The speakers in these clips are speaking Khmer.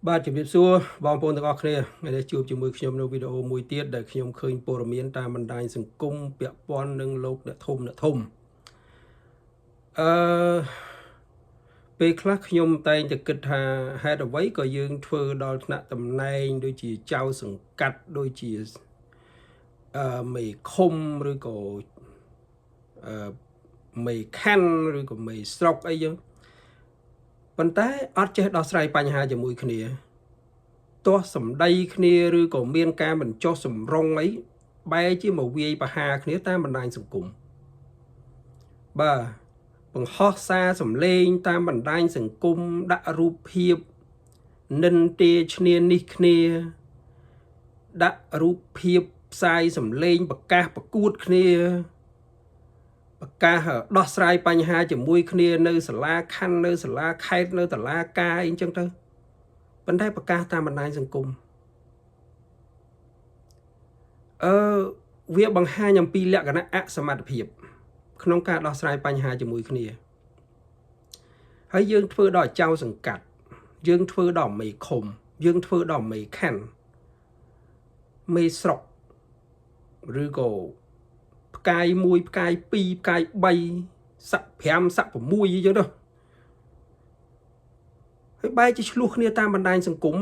បាទជំរាបសួរបងប្អូនទាំងអស់គ្នាថ្ងៃនេះជួបជាមួយខ្ញុំនៅវីដេអូមួយទៀតដែលខ្ញុំឃើញព័ត៌មានតាមបណ្ដាញសង្គមពាក់ព័ន្ធនឹងលោកអ្នកធំអឺពេលខ្លះខ្ញុំតែងតែគិតថាហេតុអ្វីក៏យើងធ្វើដល់ថ្នាក់តំណែងដូចជាចៅសង្កាត់ដូចជាមេឃុំឬក៏មេខណ្ឌឬក៏មេស្រុកអីចឹងប៉ុន្តែអត់ចេះដោះស្រាយបញ្ហាជាមួយគ្នាទាស់សម្ដីគ្នាឬក៏មានការបញ្ចុះសម្រុងអីបែរជាមកវាយប្រហារគ្នាតាមបណ្ដាញសង្គមបាទបង្ហោះសារសម្លេងតាមបណ្ដាញសង្គមដាក់រូបភាពនិន្ទាឈ្នានេះគ្នាដាក់រូបភាពផ្សាយសម្លេងប្រកាសប្រកួតគ្នាប្រកាសដោះស្រាយបញ្ហាជាមួយគ្នានៅសាលាខណ្ឌនៅសាលាខេត្តនៅតុលាការអីចឹងទៅប៉ុន្តែប្រកាសតាមបណ្ដាញសង្គមវាបង្ហាញអំពីលក្ខណៈអសមត្ថភាពក្នុងការដោះស្រាយបញ្ហាជាមួយគ្នាហើយយើងធ្វើដល់ចៅសង្កាត់យើងធ្វើដល់មេឃុំយើងធ្វើដល់មេខណ្ឌមេស្រុកឬក៏ផ្កាយ1ផ្កាយ2ផ្កាយ3ស័ក5ស័ក6អីចឹងទៅហើយបែរជាឆ្លោះគ្នាតាមបណ្ដាញសង្គម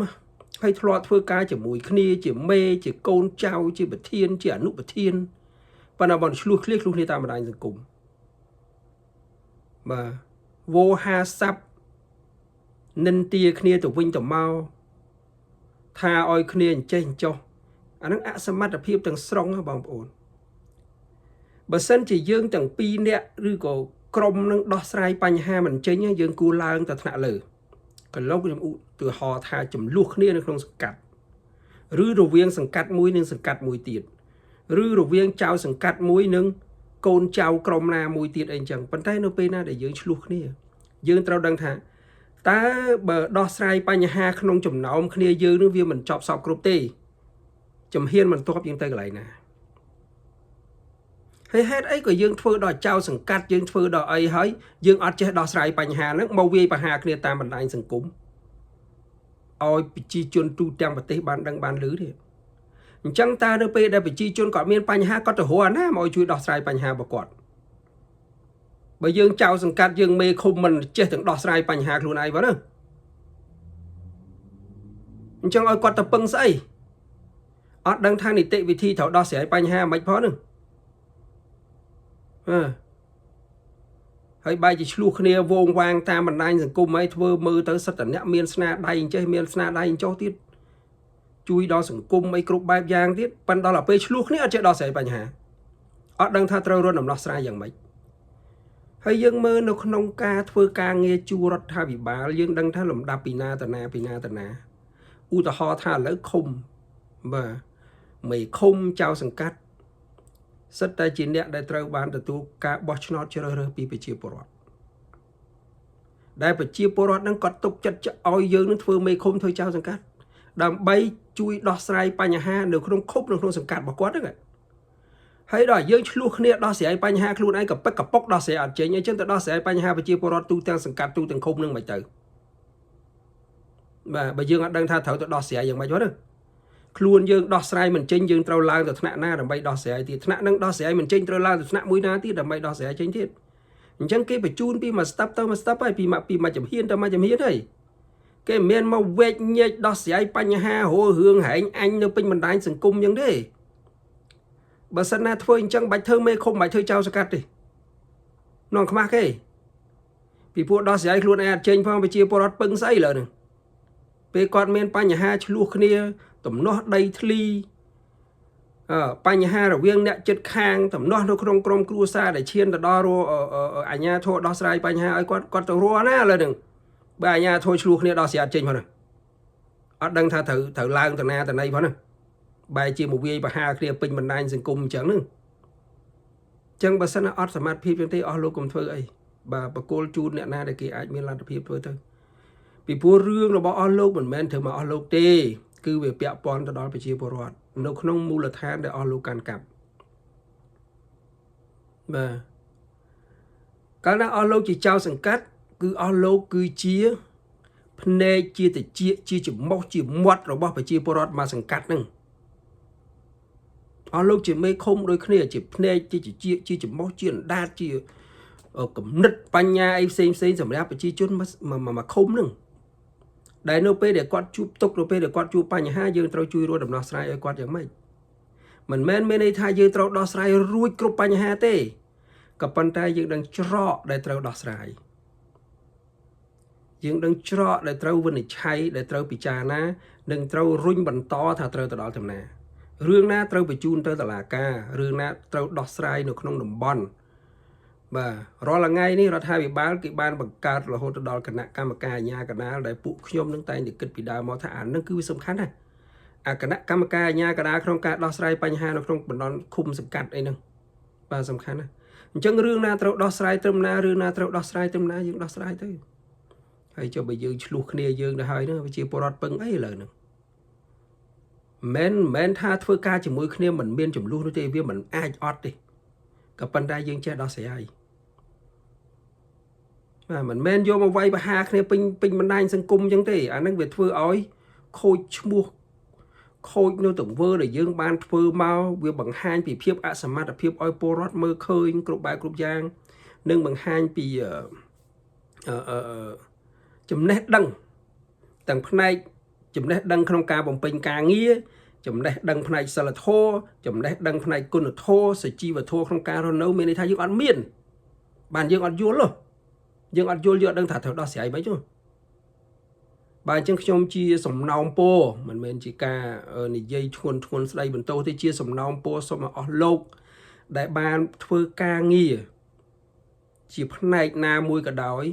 ហើយធ្លាប់ធ្វើការជាមួយគ្នាជាមេជាកូនចៅជាប្រធានជាអនុប្រធានប៉ុន្តែបងឆ្លោះគ្នាតាមបណ្ដាញសង្គមបាទវោហាស័ព្ទនិន្ទាគ្នាទៅវិញទៅមកថាឲ្យគ្នាអញ្ចេះអញ្ចោះអានឹងអសមត្ថភាពទាំងស្រុងបងប្អូនបើសិនជាយើងទាំងពីរនាក់ឬក៏ក្រុមនឹងដោះស្រាយបញ្ហាមិនចេញយើងគួរឡើងទៅថ្នាក់លើកន្លងខ្ញុំឧទាហរណ៍ថាចំនួនគ្នានៅក្នុងសង្កាត់ឬរវាងសង្កាត់មួយនិងសង្កាត់មួយទៀតឬរវាងចៅសង្កាត់មួយនិងកូនចៅក្រុមណាមួយទៀតអីចឹងប៉ុន្តែនៅពេលណាដែលយើងឆ្លោះគ្នាយើងត្រូវដឹងថាតើបើដោះស្រាយបញ្ហាក្នុងចំណោមគ្នាយើងនឹងវាមិនចប់សពគ្រប់ទេចំហៀនមិនទាប់យើងទៅកន្លែងណាហើយហេតុអីក៏យើងធ្វើដល់ចៅសង្កាត់យើងធ្វើដល់អីហើយយើងអត់ចេះដោះស្រាយបញ្ហាហ្នឹងមកវាយប្រហារគ្នាតាមបណ្ដាញសង្គមឲ្យប្រជាជនទូទាំងប្រទេសបានដឹងបានឮទេអញ្ចឹងតើនៅពេលដែលប្រជាជនគាត់មានបញ្ហាគាត់ទៅរកអាណាមកជួយដោះស្រាយបញ្ហារបស់គាត់បើយើងចៅសង្កាត់យើងមេឃុំមិនចេះទាំងដោះស្រាយបញ្ហាខ្លួនឯងបងណាអញ្ចឹងឲ្យគាត់ទៅពឹងស្អីអត់ដឹងថានីតិវិធីត្រូវដោះស្រាយបញ្ហាមិនផងហ្នឹងហើយបែរជាឆ្លោះគ្នាវងវាងតាមបណ្ដាញសង្គមហើយធ្វើមើលទៅសិតតអ្នកមានស្នាដៃអញ្ចេះមានស្នាដៃអញ្ចោះទៀតជួយដល់សង្គមអីគ្រប់បែបយ៉ាងទៀតប៉ុន្តែដល់ពេលឆ្លោះគ្នាអត់ចេះដោះស្រាយបញ្ហាអត់ដឹងថាត្រូវរត់ដំណោះស្រាយយ៉ាងម៉េចហើយយើងមើលនៅក្នុងការធ្វើការងារជួររដ្ឋាភិបាលយើងដឹងថាលំដាប់ពីណាទៅណាឧទាហរណ៍ថាឥឡូវឃុំបាទមេឃុំចៅសង្កាត់សិតតែជាអ្នកដែលត្រូវបានទទួលការបោះឆ្នោតជ្រើសរើសពីប្រជាពលរដ្ឋដែលប្រជាពលរដ្ឋនឹងគាត់ទុកចិត្តឲ្យយើងនឹងធ្វើមេឃុំធ្វើចៅសង្កាត់ដើម្បីជួយដោះស្រាយបញ្ហានៅក្នុងឃុំនៅក្នុងសង្កាត់របស់គាត់ហ្នឹងហើយដល់យើងឆ្លោះគ្នាដោះស្រាយបញ្ហាខ្លួនឯងក៏ប៉ិកកប៉ុកដោះស្រាយអត់ចេញអញ្ចឹងទៅដោះស្រាយបញ្ហាប្រជាពលរដ្ឋទូទាំងសង្កាត់ទូទាំងឃុំនឹងមិនទៅបាទបើយើងអត់ដឹងថាត្រូវទៅដោះស្រាយយ៉ាងម៉េចហ្នឹងខ្លួនយើងដោះស្រាយមិនចេញយើងត្រូវឡើងទៅថ្នាក់ណាដើម្បីដោះស្រាយទៀតថ្នាក់នឹងដោះស្រាយមិនចេញត្រូវឡើងទៅថ្នាក់មួយណាទៀតដើម្បីដោះស្រាយចេញទៀតអញ្ចឹងគេបញ្ជូនពីមួយស្តាប់ទៅមួយស្តាប់ហើយពីមួយចំហៀនទៅមួយចំហៀនហើយគេមិនមែនមកវែកញែកដោះស្រាយបញ្ហាររឿងហែងអញនៅពេញបណ្ដាញសង្គមអញ្ចឹងទេបើសិនណាធ្វើអញ្ចឹងបាច់ធ្វើមេឃុំបាច់ធ្វើចៅសង្កាត់ទេនងខ្មាស់គេពីពួកដោះស្រាយខ្លួនឯងអត់ចេញផងប្រជាពលរដ្ឋពឹងស្អីលើនឹងពេលគាត់មានបញ្ហាឆ្លោះគ្នាទំនាស់ដីធ្លីបញ្ហារវាងអ្នកចិត្តខាងទំនាស់នៅក្នុងក្រុមគ្រួសារដែលឈានទៅដល់អាជ្ញាធរដោះស្រាយបញ្ហាឲ្យគាត់ទៅរស់ណាលើនឹងបើអាជ្ញាធរឆ្លោះគ្នាដោះស្រាយចេញផងណាអត់ដឹងថាត្រូវឡើងទៅណាទៅណីផងណាបែរជាមកវាយប្រហារគ្នាពេញបណ្ដាញសង្គមអញ្ចឹងហ្នឹងអញ្ចឹងបើសិនអត់សមត្ថភាពទេអស់លោកកុំធ្វើអីបាទបកគោលជូនអ្នកណាដែលគេអាចមានលទ្ធភាពធ្វើទៅពីព្រោះរឿងរបស់អស់លោកមិនមែនធ្វើមកអស់លោកទេគឺវាពាក់ព័ន្ធទៅដល់ប្រជាពលរដ្ឋនៅក្នុងមូលដ្ឋានដែលអស់លោកកាន់កាប់បាទកាលណាអស់លោកជាចៅសង្កាត់គឺអស់លោកគឺជា ភ្នែកជាតិចជាច្រមុះជាមាត់របស់ប្រជាពលរដ្ឋមកសង្កាត់ហ្នឹងអស់លោកជាមេឃុំដូចគ្នាជាភ្នែកជាតិចជាច្រមុះជាអណ្ដាតជាគំនិតបញ្ញាអីផ្សេងសម្រាប់ប្រជាជនមកឃុំហ្នឹងដែលនៅពេលដែលគាត់ជួបទុកនៅពេលដែលគាត់ជួបបញ្ហាយើងត្រូវជួយរកដំណោះស្រាយឲ្យគាត់យ៉ាងម៉េចមិនមែនមានន័យថាយើងត្រូវដោះស្រាយរួចគ្រប់បញ្ហាទេក៏ប៉ុន្តែយើងដឹងច្រកដែលត្រូវដោះស្រាយយើងដឹងច្រកដែលត្រូវវិនិច្ឆ័យដែលត្រូវពិចារណានិងត្រូវរុញបន្តថាត្រូវទៅដល់ដំណារឿងណាត្រូវបញ្ជូនទៅតុលាការរឿងណាត្រូវដោះស្រាយនៅក្នុងតំបន់បាទរាល់ថ្ងៃនេះរដ្ឋាភិបាលគេបានបង្កើតរហូតដល់គណៈកម្មការអាជ្ញាកណ្ដាលដែលពួកខ្ញុំនឹងតែងតែគិតពីដើមមកថាអានឹងគឺវាសំខាន់ណាស់អាគណៈកម្មការអាជ្ញាកណ្ដាលក្នុងការដោះស្រាយបញ្ហានៅក្នុងបណ្ដាញឃុំសង្កាត់អីហ្នឹងបាទសំខាន់ណាស់អញ្ចឹងរឿងណាត្រូវដោះស្រាយត្រឹមណារឿងណាត្រូវដោះស្រាយត្រឹមណាយើងដោះស្រាយទៅហើយចុះបើយើងឆ្លោះគ្នាយើងទៅហើយហ្នឹងវាជាពលរដ្ឋពឹងអីឥឡូវហ្នឹងមិនថាធ្វើការជាមួយគ្នាមិនមានចំនួននោះទេវាមិនអាចអត់ទេក៏ប៉ុន្តែយើងចេះដោះស្រាយបាទមិនមែនយកមកវាយប្រហារគ្នាពេញបណ្ដាញសង្គមអញ្ចឹងទេអាហ្នឹងវាធ្វើឲ្យខូចឈ្មោះខូចនៅទង្វើដែលយើងបានធ្វើមកវាបង្ហាញពីភាពអសមត្ថភាពឲ្យពលរដ្ឋមើលឃើញគ្រប់បែបគ្រប់យ៉ាងនិងបង្ហាញពីចំណេះដឹងទាំងផ្នែកចំណេះដឹងក្នុងការបំពេញការងារចំណេះដឹងផ្នែកសិលធម៌ចំណេះដឹងផ្នែកគុណធម៌សុជីវធម៌ក្នុងការរស់នៅមានន័យថាយើងអត់មានបានយើងអត់យល់យើងអត់យល់យើងអត់ដឹងថាត្រូវដោះស្រាយមិនទេបាទអញ្ចឹងខ្ញុំជាសំណោមពរមិនមែនជាការនិយាយធ្ងន់ស្ដីបន្ទោសទេជាសំណោមពរសូមឲ្យអស់លោកដែលបានធ្វើការងារជាផ្នែកណាមួយក៏ដោយ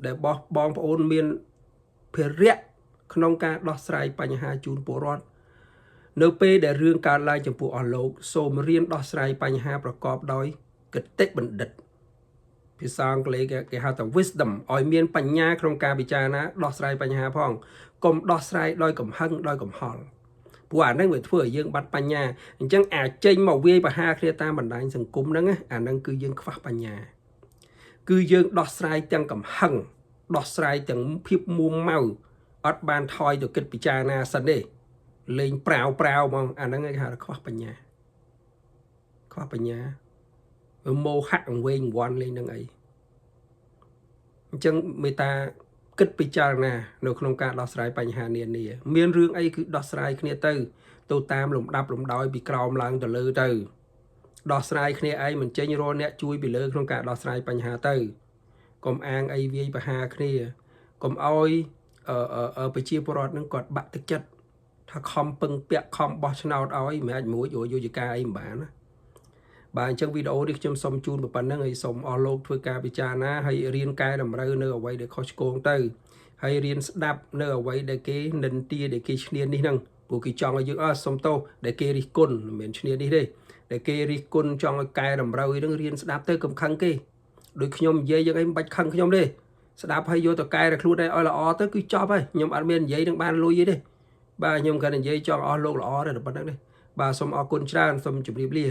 ដែលបងប្អូនមានភារៈក្នុងការដោះស្រាយបញ្ហាជូនពលរដ្ឋនៅពេលដែលរឿងកើតឡើងចំពោះអស់លោកសូមរៀនដោះស្រាយបញ្ហាប្រកបដោយគតិបណ្ឌិតភាសាអង់គ្លេសគេហៅថា wisdom ឲ្យមានបញ្ញាក្នុងការពិចារណាដោះស្រាយបញ្ហាផងកុំដោះស្រាយដោយកំហឹងដោយកំហល់ព្រោះអាហ្នឹងវាធ្វើឲ្យយើងបាត់បញ្ញាអញ្ចឹងអាចចេញមកវាយប្រហារគ្នាតាមបណ្ដាញសង្គមហ្នឹងអាហ្នឹងគឺយើងខ្វះបញ្ញាគឺយើងដោះស្រាយទាំងកំហឹងដោះស្រាយទាំងភាពមួម៉ៅអត់បានថយទៅគិតពិចារណាសិនទេលេងប្រាវហ្មងអាហ្នឹងគេហៅថាខ្វះបញ្ញាមោហៈអង្វែងអង្វាន់លេងនឹងអីអញ្ចឹងមេតាគិតពិចារណានៅក្នុងការដោះស្រាយបញ្ហានានាមានរឿងអីគឺដោះស្រាយគ្នាទៅតាមលំដាប់លំដោយពីក្រោមឡើងទៅលើទៅដោះស្រាយគ្នាឯងមិនចេញរកអ្នកជួយពីលើក្នុងការដោះស្រាយបញ្ហាទៅកុំអាងអីវាយប្រហារគ្នាកុំឲ្យប្រជាពលរដ្ឋនឹងគាត់បាក់ទឹកចិត្តថាខំពឹងពាក់ខំបោះឆ្នោតឲ្យមិនអាចមួយយោជការអីមិនបានណាបាទអញ្ចឹងវីដេអូនេះខ្ញុំសូមជូនប៉ុណ្្នឹងហើយសូមអស់លោកធ្វើការពិចារណាហើយរៀនកែតម្រូវនៅអ្វីដែលខុសឆ្គងទៅហើយរៀនស្ដាប់នៅអ្វីដែលគេនិន្ទាដែលគេឈ្នានេះហ្នឹងព្រោះគេចង់ឲ្យយើងសុំទោសដែលគេរិះគន់មិនមែនឈ្នានេះទេដែលគេរិះគន់ចង់ឲ្យកែតម្រូវហ្នឹងរៀនស្ដាប់ទៅកុំខឹងគេដូចខ្ញុំនិយាយយ៉ាងអីមិនបាច់ខឹងខ្ញុំទេស្ដាប់ហើយយកទៅកែតែខ្លួនឯងឲ្យល្អទៅគឺចប់ហើយខ្ញុំអត់មាននិយាយនឹងបានលុយទេបាទខ្ញុំគាត់និយាយចង់អស់លោកល្អទេតែប៉ុណ្្នឹងទេបាទសូមអរគុណច្រើនសូមជម្រាបលា